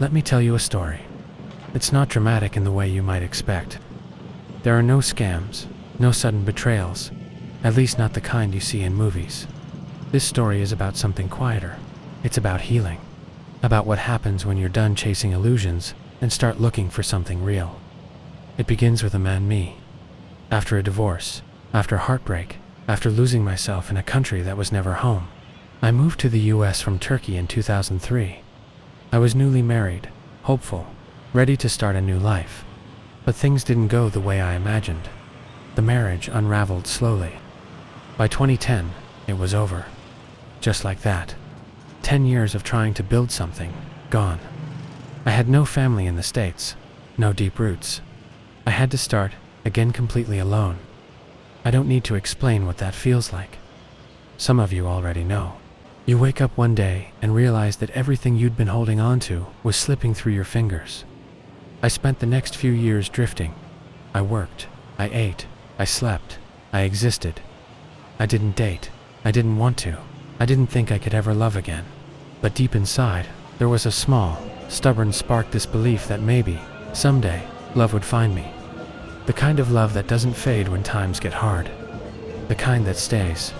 Let me tell you a story. It's not dramatic in the way you might expect. There are no scams, no sudden betrayals, at least not the kind you see in movies. This story is about something quieter. It's about healing. About what happens when you're done chasing illusions and start looking for something real. It begins with a man, me. After a divorce, after heartbreak, after losing myself in a country that was never home. I moved to the US from Turkey in 2003. I was newly married, hopeful, ready to start a new life. But things didn't go the way I imagined. The marriage unraveled slowly. By 2010, it was over. Just like that. 10 years of trying to build something, gone. I had no family in the States, no deep roots. I had to start, again completely alone. I don't need to explain what that feels like. Some of you already know. You wake up one day and realize that everything you'd been holding on to was slipping through your fingers. I spent the next few years drifting. I worked, I ate, I slept, I existed. I didn't date, I didn't want to, I didn't think I could ever love again. But deep inside, there was a small, stubborn spark, this belief that maybe, someday, love would find me. The kind of love that doesn't fade when times get hard. The kind that stays.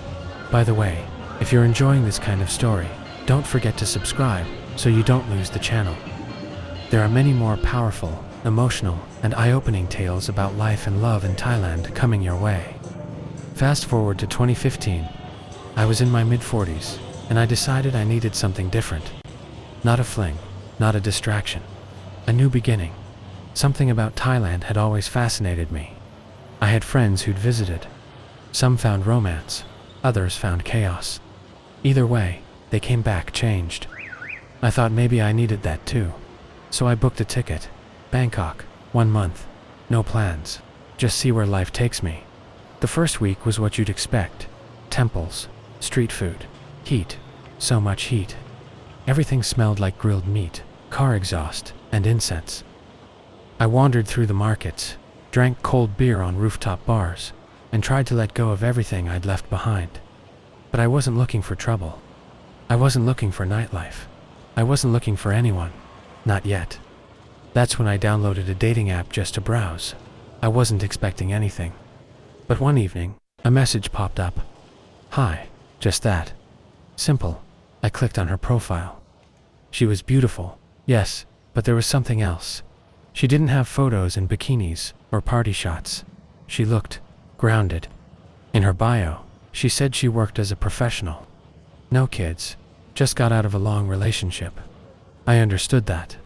By the way, if you're enjoying this kind of story, don't forget to subscribe so you don't lose the channel. There are many more powerful, emotional, and eye-opening tales about life and love in Thailand coming your way. Fast forward to 2015. I was in my mid-40s, and I decided I needed something different. Not a fling, not a distraction. A new beginning. Something about Thailand had always fascinated me. I had friends who'd visited. Some found romance, others found chaos. Either way, they came back changed. I thought maybe I needed that too. So I booked a ticket. Bangkok, 1 month. No plans. Just see where life takes me. The first week was what you'd expect. Temples, street food, heat, so much heat. Everything smelled like grilled meat, car exhaust, and incense. I wandered through the markets, drank cold beer on rooftop bars, and tried to let go of everything I'd left behind. But I wasn't looking for trouble. I wasn't looking for nightlife. I wasn't looking for anyone. Not yet. That's when I downloaded a dating app just to browse. I wasn't expecting anything. But one evening, a message popped up. Hi, just that. Simple. I clicked on her profile. She was beautiful, yes, but there was something else. She didn't have photos in bikinis or party shots. She looked grounded. In her bio, she said she worked as a professional. No kids, just got out of a long relationship. I understood that.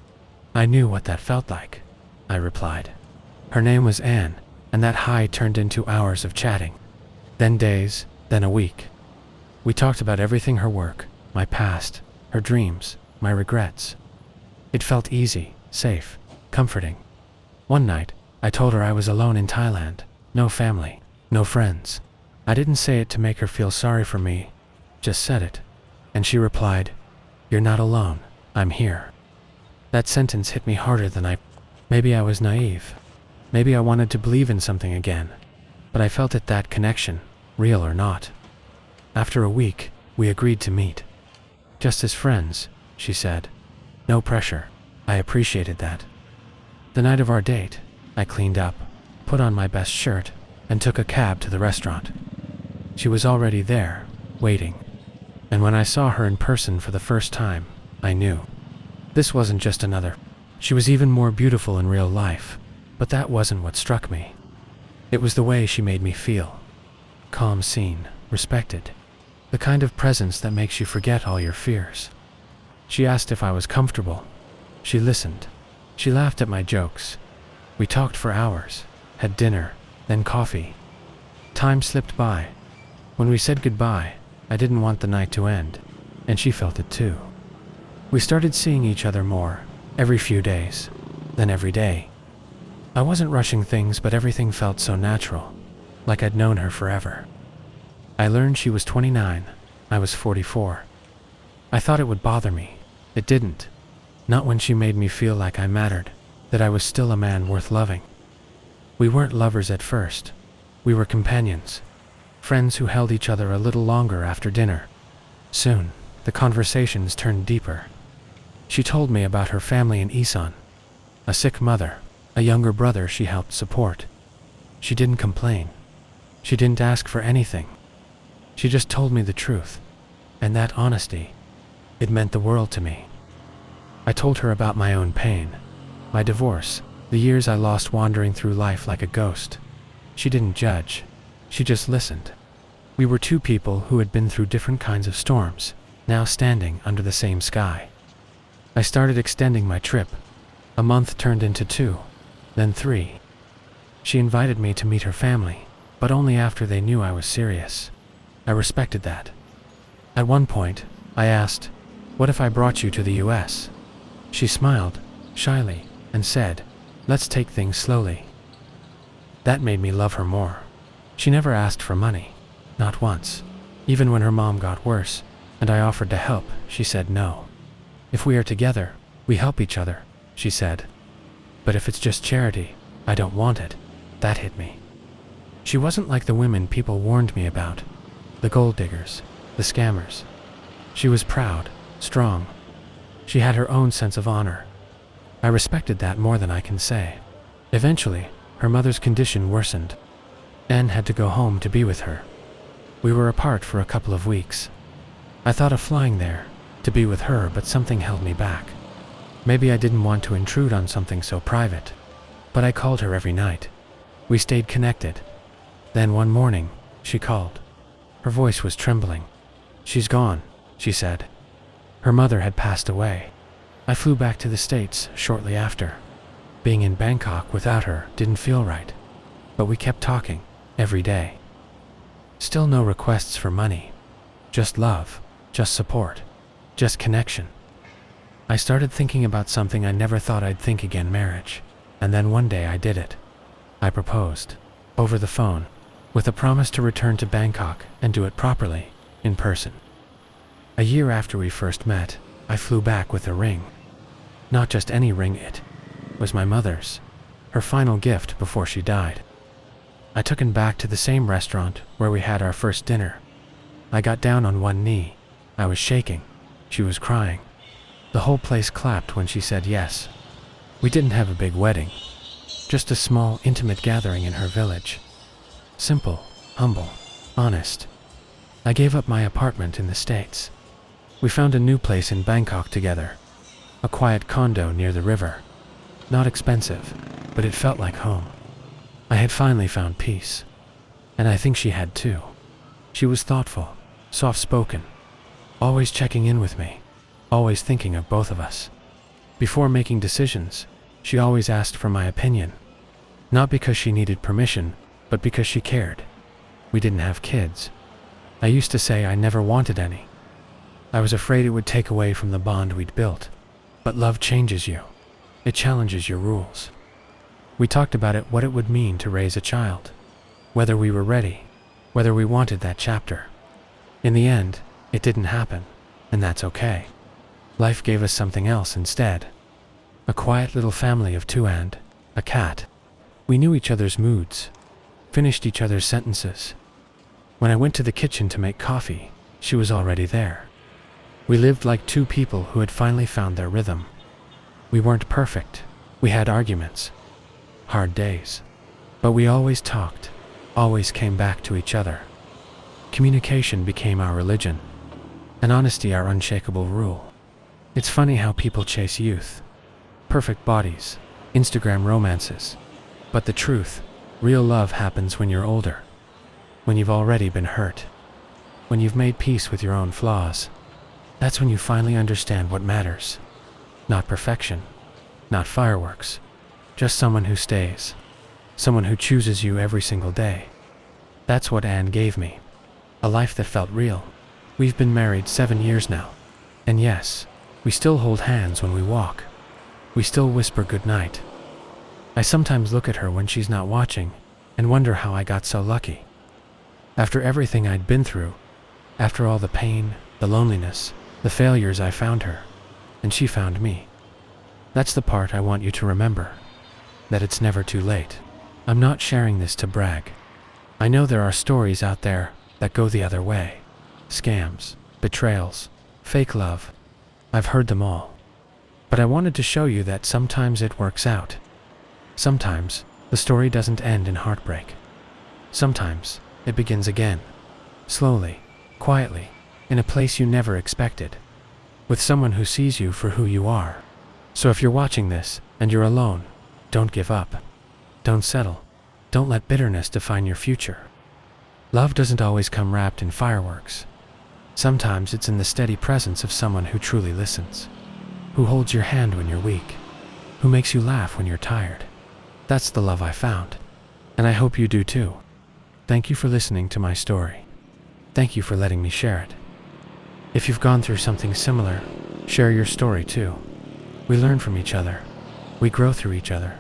I knew what that felt like. I replied. Her name was Anne, and that hi turned into hours of chatting. Then days, then a week. We talked about everything: her work, my past, her dreams, my regrets. It felt easy, safe, comforting. One night, I told her I was alone in Thailand, no family, no friends. I didn't say it to make her feel sorry for me, just said it. And she replied, "You're not alone, I'm here." That sentence hit me harder than maybe I was naive. Maybe I wanted to believe in something again. But I felt it, that connection, real or not. After a week, we agreed to meet. Just as friends, she said. No pressure. I appreciated that. The night of our date, I cleaned up, put on my best shirt, and took a cab to the restaurant. She was already there, waiting. And when I saw her in person for the first time, I knew. This wasn't just another. She was even more beautiful in real life, but that wasn't what struck me. It was the way she made me feel. Calm, seen, respected. The kind of presence that makes you forget all your fears. She asked if I was comfortable. She listened. She laughed at my jokes. We talked for hours, had dinner, then coffee. Time slipped by. When we said goodbye, I didn't want the night to end, and she felt it too. We started seeing each other more, every few days, then every day. I wasn't rushing things, but everything felt so natural, like I'd known her forever. I learned she was 29, I was 44. I thought it would bother me. It didn't. Not when she made me feel like I mattered, that I was still a man worth loving. We weren't lovers at first. We were companions, friends who held each other a little longer after dinner. Soon, the conversations turned deeper. She told me about her family in Isan, a sick mother, a younger brother she helped support. She didn't complain. She didn't ask for anything. She just told me the truth, and that honesty, it meant the world to me. I told her about my own pain, my divorce, the years I lost wandering through life like a ghost. She didn't judge. She just listened. We were two people who had been through different kinds of storms, now standing under the same sky. I started extending my trip. A month turned into 2, then 3. She invited me to meet her family, but only after they knew I was serious. I respected that. At one point, I asked, "What if I brought you to the US?" She smiled, shyly, and said, "Let's take things slowly." That made me love her more. She never asked for money, not once. Even when her mom got worse, and I offered to help, she said no. "If we are together, we help each other," she said. "But if it's just charity, I don't want it." That hit me. She wasn't like the women people warned me about, the gold diggers, the scammers. She was proud, strong. She had her own sense of honor. I respected that more than I can say. Eventually, her mother's condition worsened. Anne had to go home to be with her. We were apart for a couple of weeks. I thought of flying there, to be with her, but something held me back. Maybe I didn't want to intrude on something so private. But I called her every night. We stayed connected. Then one morning, she called. Her voice was trembling. "She's gone," she said. Her mother had passed away. I flew back to the States shortly after. Being in Bangkok without her didn't feel right. But we kept talking, every day. Still no requests for money. Just love, just support, just connection. I started thinking about something I never thought I'd think again: marriage. And then one day I did it. I proposed, over the phone, with a promise to return to Bangkok and do it properly, in person. A year after we first met, I flew back with a ring. Not just any ring, it was my mother's, her final gift before she died. I took him back to the same restaurant where we had our first dinner. I got down on one knee. I was shaking. She was crying. The whole place clapped when she said yes. We didn't have a big wedding, just a small, intimate gathering in her village. Simple, humble, honest. I gave up my apartment in the States. We found a new place in Bangkok together, a quiet condo near the river. Not expensive, but it felt like home. I had finally found peace, and I think she had too. She was thoughtful, soft-spoken, always checking in with me, always thinking of both of us. Before making decisions, she always asked for my opinion. Not because she needed permission, but because she cared. We didn't have kids. I used to say I never wanted any. I was afraid it would take away from the bond we'd built. But love changes you. It challenges your rules. We talked about it, what it would mean to raise a child, whether we were ready, whether we wanted that chapter. In the end, it didn't happen, and that's okay. Life gave us something else instead. A quiet little family of 2 and a cat. We knew each other's moods, finished each other's sentences. When I went to the kitchen to make coffee, she was already there. We lived like 2 people who had finally found their rhythm. We weren't perfect. We had arguments, hard days. But we always talked, always came back to each other. Communication became our religion, and honesty our unshakable rule. It's funny how people chase youth, perfect bodies, Instagram romances. But the truth, real love happens when you're older, when you've already been hurt, when you've made peace with your own flaws. That's when you finally understand what matters. Not perfection, not fireworks, just someone who stays, someone who chooses you every single day. That's what Anne gave me, a life that felt real. We've been married 7 years now, and yes, we still hold hands when we walk. We still whisper goodnight. I sometimes look at her when she's not watching and wonder how I got so lucky. After everything I'd been through, after all the pain, the loneliness, the failures, I found her, and she found me. That's the part I want you to remember, that it's never too late. I'm not sharing this to brag. I know there are stories out there that go the other way. Scams, betrayals, fake love. I've heard them all. But I wanted to show you that sometimes it works out. Sometimes the story doesn't end in heartbreak. Sometimes it begins again, slowly, quietly, in a place you never expected, with someone who sees you for who you are. So if you're watching this and you're alone, don't give up. Don't settle. Don't let bitterness define your future. Love doesn't always come wrapped in fireworks. Sometimes it's in the steady presence of someone who truly listens, who holds your hand when you're weak, who makes you laugh when you're tired. That's the love I found, and I hope you do too. Thank you for listening to my story. Thank you for letting me share it. If you've gone through something similar, share your story too. We learn from each other. We grow through each other.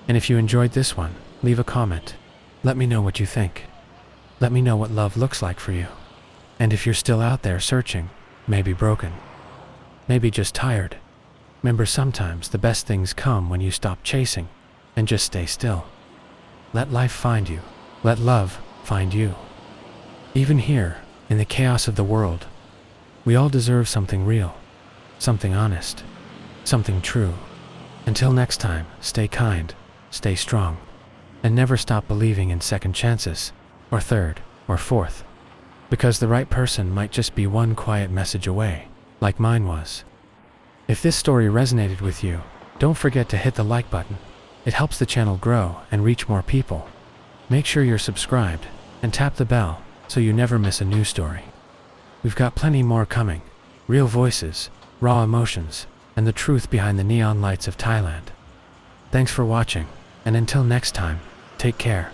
And if you enjoyed this one, leave a comment. Let me know what you think. Let me know what love looks like for you. And if you're still out there searching, maybe broken, maybe just tired, remember sometimes the best things come when you stop chasing and just stay still. Let life find you. Let love find you. Even here, in the chaos of the world, we all deserve something real, something honest, something true. Until next time, stay kind, stay strong, and never stop believing in second chances, or third, or fourth. Because the right person might just be one quiet message away, like mine was. If this story resonated with you, don't forget to hit the like button. It helps the channel grow and reach more people. Make sure you're subscribed, and tap the bell, so you never miss a new story. We've got plenty more coming. Real voices, raw emotions, and the truth behind the neon lights of Thailand. Thanks for watching, and until next time, take care.